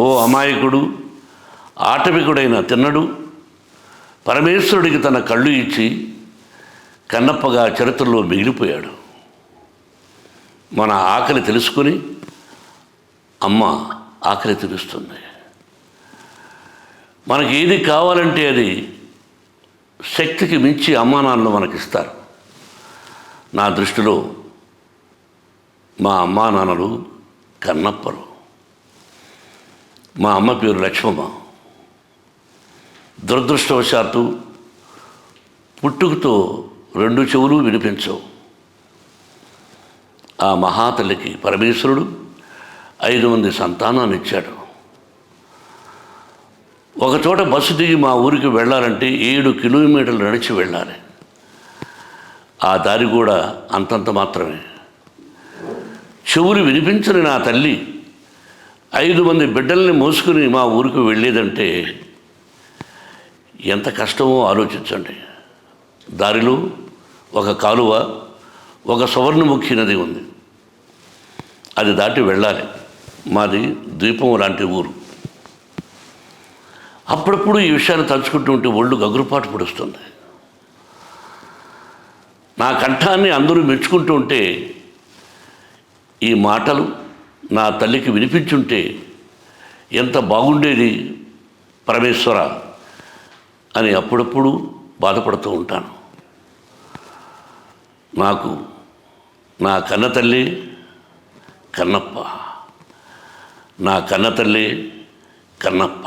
ఓ అమాయకుడు, ఆటవికుడైన తిన్నడు పరమేశ్వరుడికి తన కళ్ళు ఇచ్చి కన్నప్పగా చరిత్రలో మిగిలిపోయాడు. మన ఆకలి తెలుసుకుని అమ్మ ఆకలి తీరుస్తుంది. మనకి ఏది కావాలంటే అది శక్తికి మించి అమ్మా నాన్నలు మనకిస్తారు. నా దృష్టిలో మా అమ్మా నాన్నలు కన్నప్పలు. మా అమ్మ పేరు లక్ష్మమ్మ. దురదృష్టవశాత్తు పుట్టుకతో 2 చెవులు వినిపించవు. ఆ మహాతల్లికి పరమేశ్వరుడు 5 మంది సంతానాన్ని ఇచ్చాడు. ఒకచోట బస్సు దిగి మా ఊరికి వెళ్ళాలంటే 7 కిలోమీటర్లు నడిచి వెళ్ళాలి. ఆ దారి కూడా అంతంత మాత్రమే. చెవులు వినిపించని నా తల్లి 5 మంది బిడ్డల్ని మోసుకుని మా ఊరికి వెళ్ళేదంటే ఎంత కష్టమో ఆలోచించండి. దారిలో ఒక కాలువ, ఒక సువర్ణముఖి నది ఉంది. అది దాటి వెళ్ళాలి. మాది ద్వీపం లాంటి ఊరు. అప్పుడప్పుడు ఈ విషయాన్ని తలుచుకుంటూ ఉంటే ఒళ్ళు గగురుపాటు పడుస్తుంది. నా కంఠాన్ని అందరూ మెచ్చుకుంటూ ఉంటే ఈ మాటలు నా తల్లికి వినిపించుంటే ఎంత బాగుండేది పరమేశ్వర అని అప్పుడప్పుడు బాధపడుతూ ఉంటాను. నాకు నా కన్నతల్లి కన్నప్ప, నా కన్నతల్లి కన్నప్ప.